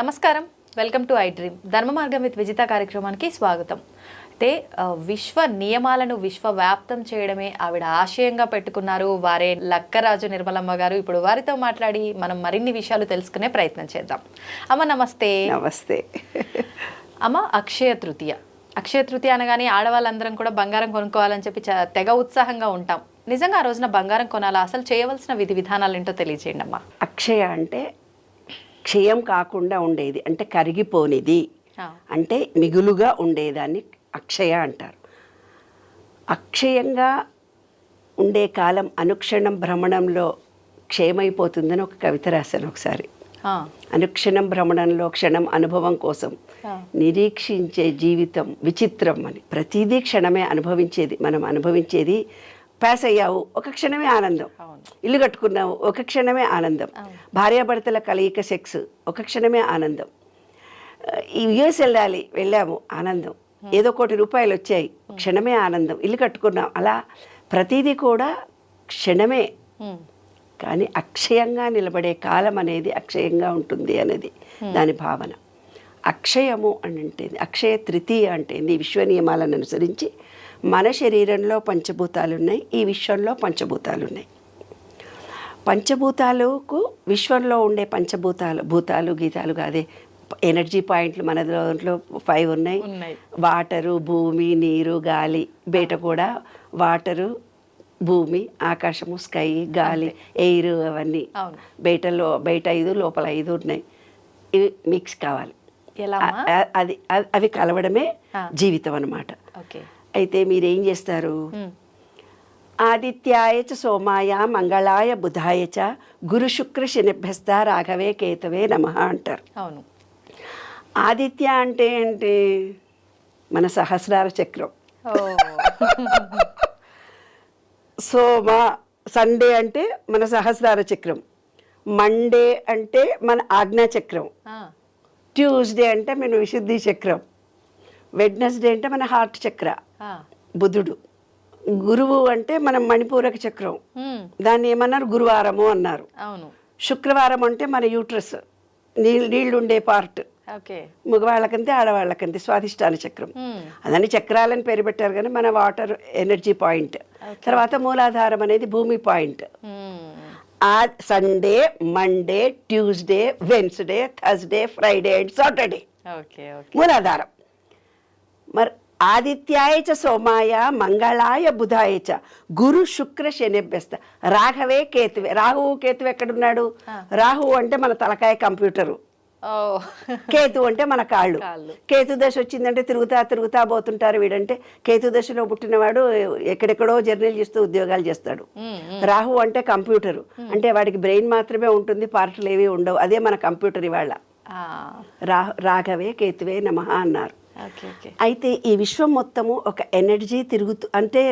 నమస్కారం, welcome to I dream. ధర్మ మార్గం విత్ విజిత కార్యక్రమానికి స్వాగతం. అయితే విశ్వ నియమాలను విశ్వవ్యాప్తం చేయడమే ఆవిడ ఆశయంగా పెట్టుకున్నారు వారే లక్కరాజు నిర్మలమ్మ గారు. ఇప్పుడు వారితో మాట్లాడి మనం మరిన్ని విషయాలు తెలుసుకునే ప్రయత్నం చేద్దాం. అమ్మ నమస్తే. నమస్తే అమ్మ, అక్షయ తృతీయ. అక్షయ తృతీయ అనగానే ఆడవాళ్ళందరం కూడా బంగారం కొనుక్కోవాలని చెప్పి తెగ ఉత్సాహంగా ఉంటాం. నిజంగా ఆ రోజున బంగారం కొనాలా? అసలు చేయవలసిన విధి విధానాలు ఏంటో తెలియజేయండి అమ్మా. అక్షయ అంటే క్షయం కాకుండా ఉండేది, అంటే కరిగిపోనిది, అంటే మిగులుగా ఉండేదాన్ని అక్షయ అంటారు. అక్షయంగా ఉండే కాలం అనుక్షణం భ్రమణంలో క్షయమైపోతుందని ఒక కవిత రాశాను ఒకసారి. అనుక్షణం భ్రమణంలో క్షణం అనుభవం కోసం నిరీక్షించే జీవితం విచిత్రం అని. ప్రతిదీ క్షణమే అనుభవించేది. మనం అనుభవించేది పాస్ అయ్యావు, ఒక క్షణమే ఆనందం. ఇల్లు కట్టుకున్నావు, ఒక క్షణమే ఆనందం. భార్యాభర్తల కలయిక సెక్స్, ఒక క్షణమే ఆనందం. ఈ యుఎస్ వెళ్ళాము, ఆనందం. ఏదో ₹1,00,00,000 వచ్చాయి, క్షణమే ఆనందం. ఇల్లు కట్టుకున్నాం. అలా ప్రతిదీ కూడా క్షణమే. కానీ అక్షయంగా నిలబడే కాలం అనేది అక్షయంగా ఉంటుంది అనేది దాని భావన. అక్షయము అంటే అక్షయ తృతీయ అంటే విశ్వ నియమాలను అనుసరించి మన శరీరంలో పంచభూతాలు ఉన్నాయి, ఈ విశ్వంలో పంచభూతాలు ఉన్నాయి. పంచభూతాలకు విశ్వంలో ఉండే భూతాలు గీతాలు కాదే ఎనర్జీ పాయింట్లు మన దాంట్లో 5 ఉన్నాయి. వాటరు, భూమి, నీరు, గాలి. బయట కూడా వాటరు, భూమి, ఆకాశము, స్కై, గాలి, ఎయిర్, అవన్నీ బయట 5 లోపల 5 ఉన్నాయి. ఇవి మిక్స్ కావాలి. అవి కలవడమే జీవితం అన్నమాట. అయితే మీరేం చేస్తారు? ఆదిత్యాయ చ సోమాయ మంగళాయ బుధాయ చ గురు శుక్ర శనిభ్యస్త రాఘవే కేతవే నమః అంటారు. అవును. ఆదిత్య అంటే ఏంటి? మన సహస్రార చక్రం. సోమ సండే అంటే మన సహస్రార చక్రం. మండే అంటే మన ఆజ్ఞా చక్రం. ట్యూస్డే అంటే మన విశుద్ధి చక్రం. వెడ్నెస్డే అంటే మన హార్ట్ చక్ర, బుధుడు. గురువు అంటే మన మణిపూరక చక్రం, దాన్ని ఏమన్నారు? గురువారము అన్నారు. శుక్రవారం అంటే మన యూట్రస్, నీళ్లు ఉండే పార్ట్. మగవాళ్ళకంతే ఆడవాళ్ళకంతే స్వాధిష్టాన చక్రం. అదని చక్రాలని పేరు పెట్టారు, కానీ మన వాటర్ ఎనర్జీ పాయింట్. తర్వాత మూలాధారం అనేది భూమి point. Sunday, Monday, Tuesday, Wednesday, Thursday, Friday and Saturday మూలాధారం. మరి ఆదిత్యాయ చ సోమాయ మంగళాయ బుధాయ చ గురు శుక్ర శనిభ్యస్త రాఘవే కేతువే. రాహువు కేతువు ఎక్కడున్నాడు? రాహువు అంటే మన తలకాయ కంప్యూటరు, కేతు అంటే మన కాళ్ళు. కేతు దశ వచ్చిందంటే తిరుగుతా పోతుంటారు. వీడంటే కేతు దశలో పుట్టినవాడు ఎక్కడెక్కడో జర్నీలు చేస్తూ ఉద్యోగాలు చేస్తాడు. రాహు అంటే కంప్యూటరు, అంటే వాడికి బ్రెయిన్ మాత్రమే ఉంటుంది, పార్ట్లు ఏవి ఉండవు. అదే మన కంప్యూటర్. ఇవాళ రాఘవే కేతువే నమః అన్నారు. అయితే ఈ విశ్వం మొత్తము ఒక ఎనర్జీ తిరుగుతూ, అంటే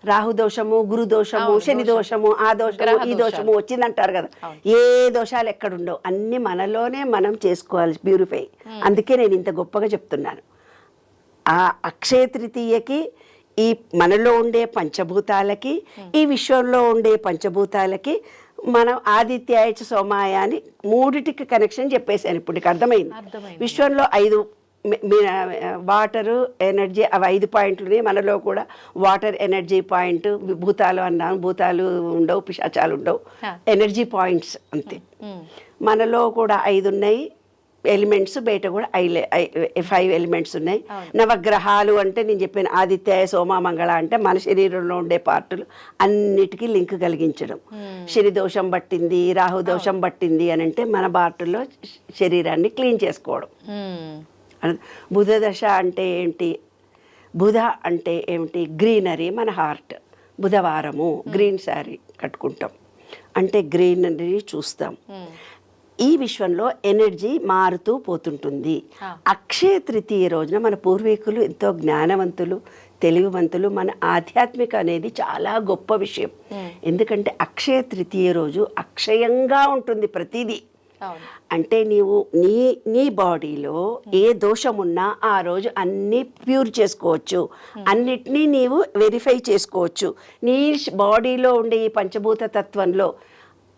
రాహుదోషము, గురుదోషము, శని దోషము, ఆ దోషము, ఈ దోషము వచ్చిందంటారు కదా. ఏ దోషాలు ఎక్కడుండవు, అన్ని మనలోనే మనం చేసుకోవాలి, ప్యూరిఫై. అందుకే నేను ఇంత గొప్పగా చెప్తున్నాను. ఆ అక్షయ తృతీయకి ఈ మనలో ఉండే పంచభూతాలకి, ఈ విశ్వంలో ఉండే పంచభూతాలకి మనం ఆదిత్యాయ చ సోమాయ అని 3టికి కనెక్షన్ చెప్పేశాను. ఇప్పుడు నీకు అర్థమైంది. విశ్వంలో 5 వాటరు ఎనర్జీ, అవి 5 పాయింట్లు ఉన్నాయి. మనలో కూడా వాటర్ ఎనర్జీ పాయింట్. భూతాలు అన్నాను, భూతాలు ఉండవు, పిశాచాలు ఉండవు, ఎనర్జీ పాయింట్స్ అంతే. మనలో కూడా 5 ఉన్నాయి ఎలిమెంట్స్, బయట కూడా 5 ఎలిమెంట్స్ ఉన్నాయి. నవగ్రహాలు అంటే నేను చెప్పాను, ఆదిత్య సోమ మంగళ అంటే మన శరీరంలో ఉండే పార్టులు అన్నిటికీ లింక్ కలిగించడం. శని దోషం పట్టింది, రాహు దోషం పట్టింది అని అంటే మన పార్టుల్లో శరీరాన్ని క్లీన్ చేసుకోవడం. బుధ దశ అంటే ఏంటి? బుధ అంటే ఏమిటి? గ్రీనరీ, మన హార్ట్. బుధవారము గ్రీన్ శారీ కట్టుకుంటాం, అంటే గ్రీనరీ చూస్తాం. ఈ విశ్వంలో ఎనర్జీ మారుతూ పోతుంటుంది. అక్షయ తృతీయ రోజున మన పూర్వీకులు ఎంతో జ్ఞానవంతులు, తెలివివంతులు. మన ఆధ్యాత్మిక అనేది చాలా గొప్ప విషయం. ఎందుకంటే అక్షయ తృతీయ రోజు అక్షయంగా ఉంటుంది ప్రతిదీ. అంటే నీవు నీ బాడీలో ఏ దోషం ఉన్నా ఆ రోజు అన్నీ ప్యూర్ చేసుకోవచ్చు, అన్నిటినీ నీవు వెరిఫై చేసుకోవచ్చు. నీ బాడీలో ఉండే ఈ పంచభూత తత్వంలో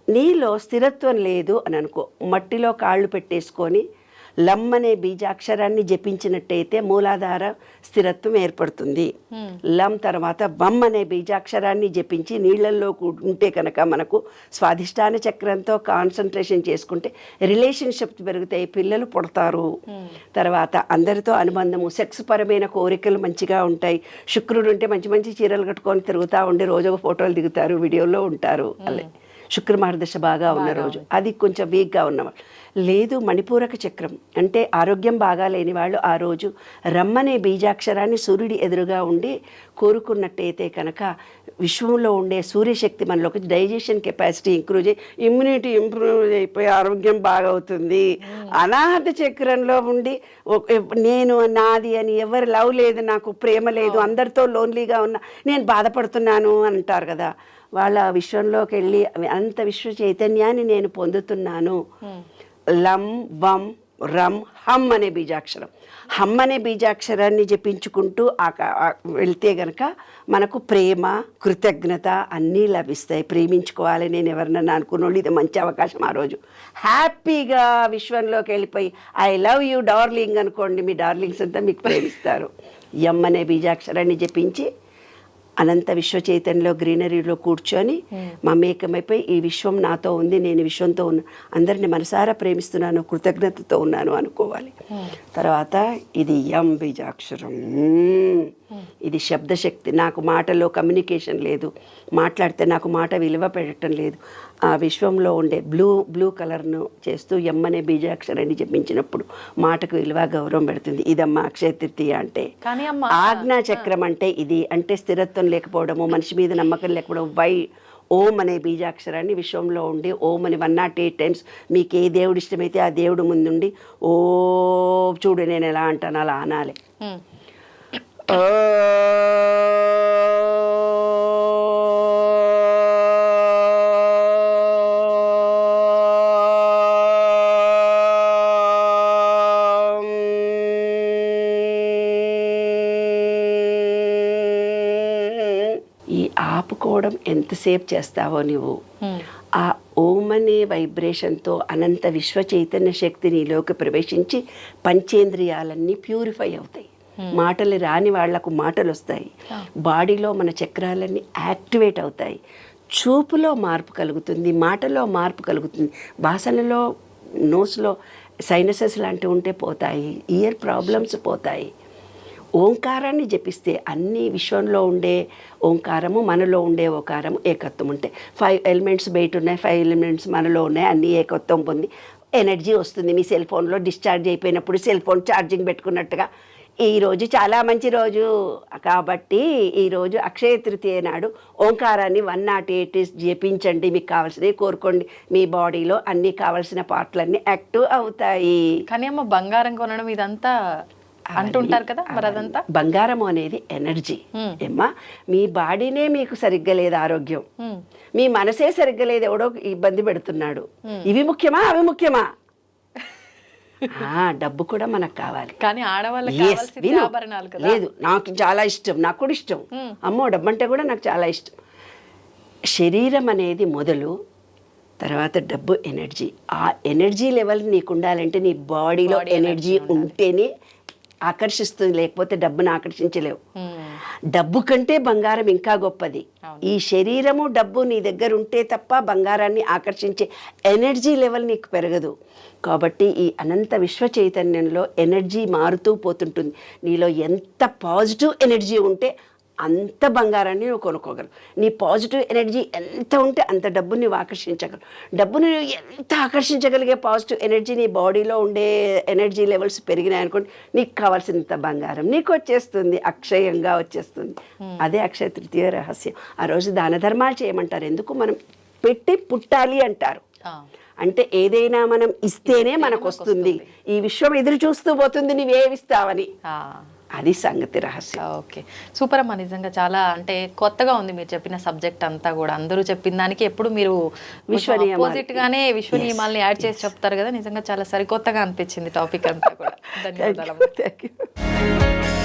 నీలో స్థిరత్వం లేదు అని అనుకో, మట్టిలో కాళ్ళు పెట్టేసుకొని లం అనే బీజాక్షరాన్ని జపించినట్టయితే మూలాధార స్థిరత్వం ఏర్పడుతుంది. లం తర్వాత వం అనే బీజాక్షరాన్ని జపించి నీళ్లలో ఉంటే కనుక మనకు స్వాధిష్టాన చక్రంతో కాన్సన్ట్రేషన్ చేసుకుంటే రిలేషన్షిప్స్ పెరుగుతాయి, పిల్లలు పుడతారు. తర్వాత అందరితో అనుబంధము, సెక్స్ పరమైన కోరికలు మంచిగా ఉంటాయి. శుక్రుడు ఉంటే మంచి మంచి చీరలు కట్టుకొని తిరుగుతూ ఉండి రోజు ఒక ఫోటోలు దిగుతారు, వీడియోలో ఉంటారు. అలా శుక్రమార్గదశ బాగా ఉన్న రోజు, అది కొంచెం వీక్గా ఉన్నవాళ్ళు. లేదు మణిపూరక చక్రం అంటే ఆరోగ్యం బాగా లేని వాళ్ళు ఆ రోజు రమ్మనే బీజాక్షరాన్ని సూర్యుడి ఎదురుగా ఉండి కోరుకున్నట్టయితే కనుక విశ్వంలో ఉండే సూర్యశక్తి మనలోకి డైజెషన్ కెపాసిటీ ఇంప్రూవ్ చేయి, ఇమ్యూనిటీ ఇంప్రూవ్ అయిపోయి ఆరోగ్యం బాగా అవుతుంది. అనాహత చక్రంలో ఉండి నేను నాది అని ఎవరు లవ్ లేదు, నాకు ప్రేమ లేదు, అందరితో లోన్లీగా ఉన్నా, నేను బాధపడుతున్నాను అంటారు కదా, వాళ్ళ విశ్వంలోకి వెళ్ళి అంత విశ్వ చైతన్యాన్ని నేను పొందుతున్నాను. లం వం రం హమ్ అనే బీజాక్షరం, హమ్ అనే బీజాక్షరాన్ని జపించుకుంటూ వెళ్తే గనక మనకు ప్రేమ కృతజ్ఞత అన్నీ లభిస్తాయి. ప్రేమించుకోవాలి నేను ఎవరినన్నా అనుకున్నోళ్ళు ఇది మంచి అవకాశం. ఆ రోజు హ్యాపీగా విశ్వంలోకి వెళ్ళిపోయి ఐ లవ్ యూ డార్లింగ్ అనుకోండి, మీ డార్లింగ్స్ అంతా మీకు ప్రేమిస్తారు. ఎం అనే బీజాక్షరాన్ని జపించి అనంత విశ్వ చైతన్యంలో గ్రీనరీలో కూర్చొని మమేకమైపోయి ఈ విశ్వం నాతో ఉంది, నేను విశ్వంతో ఉన్నా, అందరిని మనసారా ప్రేమిస్తున్నాను, కృతజ్ఞతతో ఉన్నాను అనుకోవాలి. తర్వాత ఇది యం బీజాక్షరం, ఇది శబ్దశక్తి. నాకు మాటలో కమ్యూనికేషన్ లేదు, మాట్లాడితే నాకు మాట విలువ పెట్టడం లేదు. ఆ విశ్వంలో ఉండే బ్లూ కలర్ను చేస్తూ ఎం అనే బీజాక్షరాన్ని జపించినప్పుడు మాటకు విలువ గౌరవం పెడుతుంది. ఇదమ్మా అక్షయ తృతీయ అంటే. ఆజ్ఞా చక్రం అంటే ఇది, అంటే స్థిరత్వం లేకపోవడము, మనిషి మీద నమ్మకం లేకపోవడం. ఓం అనే బీజాక్షరాన్ని విశ్వంలో ఉండి ఓం అని 108 టైమ్స్ మీకు ఏ దేవుడు ఇష్టమైతే ఆ దేవుడు ముందుండి ఓ చూడు నేను ఎలా అంటాను అలా అనాలి. ఈ ఆపుకోవడం ఎంతసేపు చేస్తావో నువ్వు, ఆ ఓం అనే వైబ్రేషన్తో అనంత విశ్వ చైతన్య శక్తి నీలోకి ప్రవేశించి పంచేంద్రియాలన్నీ ప్యూరిఫై అవుతాయి. మాటలు రాని వాళ్లకు మాటలు వస్తాయి, బాడీలో మన చక్రాలన్నీ యాక్టివేట్ అవుతాయి, చూపులో మార్పు కలుగుతుంది, మాటలో మార్పు కలుగుతుంది, వాసనలో నోస్లో సైనసెస్ లాంటివి ఉంటే పోతాయి, ఇయర్ ప్రాబ్లమ్స్ పోతాయి. ఓంకారాన్ని జపిస్తే అన్ని విశ్వంలో ఉండే ఓంకారము మనలో ఉండే ఓంకారము ఏకత్వం ఉంటాయి. 5 ఎలిమెంట్స్ బయట ఉన్నాయి, 5 ఎలిమెంట్స్ మనలో ఉన్నాయి, అన్నీ ఏకత్వం పొంది ఎనర్జీ వస్తుంది. మీ సెల్ ఫోన్లో డిశ్చార్జ్ అయిపోయినప్పుడు సెల్ ఫోన్ ఛార్జింగ్ పెట్టుకున్నట్టుగా ఈరోజు చాలా మంచి రోజు కాబట్టి ఈరోజు అక్షయ తృతీయ నాడు ఓంకారాన్ని 108 జపించండి, మీకు కావాల్సినవి కోరుకోండి, మీ బాడీలో అన్ని కావాల్సిన పార్ట్లన్నీ యాక్టివ్ అవుతాయి. కానీ అమ్మ బంగారం కొనడం ఇదంతా అంటుంటారు కదా, మరి అదంతా బంగారం అనేది ఎనర్జీ ఏమ్మా. మీ బాడీనే మీకు సరిగ్గా లేదు ఆరోగ్యం, మీ మనసే సరిగ్గా లేదు, ఎవడో ఇబ్బంది పెడుతున్నాడు. ఇవి ముఖ్యమా అవి ముఖ్యమా? డబ్బు కూడా మనకు కావాలి, కానీ ఆడవాళ్ళకి ఆభరణాలు కదా. లేదు నాకు చాలా ఇష్టం, నాకు కూడా ఇష్టం, అమ్మో డబ్బు అంటే కూడా నాకు చాలా ఇష్టం. శరీరం అనేది మొదలు, తర్వాత డబ్బు ఎనర్జీ. ఆ ఎనర్జీ లెవెల్ నీకు ఉండాలంటే నీ బాడీలో ఎనర్జీ ఉంటేనే ఆకర్షిస్తుంది, లేకపోతే డబ్బును ఆకర్షించలేవు. డబ్బు కంటే బంగారం ఇంకా గొప్పది. ఈ శరీరము డబ్బు నీ దగ్గర ఉంటే తప్ప బంగారాన్ని ఆకర్షించే ఎనర్జీ లెవెల్ నీకు పెరగదు. కాబట్టి ఈ అనంత విశ్వ చైతన్యంలో ఎనర్జీ మారుతూ పోతుంటుంది. నీలో ఎంత పాజిటివ్ ఎనర్జీ ఉంటే అంత బంగారాన్ని నువ్వు కొనుక్కోగలవు. నీ పాజిటివ్ ఎనర్జీ ఎంత ఉంటే అంత డబ్బుని నువ్వు ఆకర్షించగలవు. డబ్బుని ఎంత ఆకర్షించగలిగే పాజిటివ్ ఎనర్జీ నీ బాడీలో ఉండే ఎనర్జీ లెవెల్స్ పెరిగినాయనుకోండి, నీకు కావాల్సినంత బంగారం నీకు వచ్చేస్తుంది, అక్షయంగా వచ్చేస్తుంది. అదే అక్షయ తృతీయ రహస్యం. ఆ రోజు దాన ధర్మాలు చేయమంటారు. ఎందుకు? మనం పెట్టి పుట్టాలి అంటారు. అంటే ఏదైనా మనం ఇస్తేనే మనకు వస్తుంది. ఈ విశ్వం ఎదురు చూస్తూ పోతుంది నువ్వేమిస్తావని. అది సంగతి రహస్యం. ఓకే, సూపర్ అమ్మా. నిజంగా చాలా అంటే కొత్తగా ఉంది మీరు చెప్పిన సబ్జెక్ట్ అంతా కూడా. అందరూ చెప్పిన దానికి ఎప్పుడు మీరు ఆపోజిట్ గానే విశ్వ నియమాలని యాడ్ చేసి చెప్తారు కదా. నిజంగా చాలా సరికొత్తగా అనిపించింది టాపిక్ అంతా కూడా. ధన్యవాదాలు.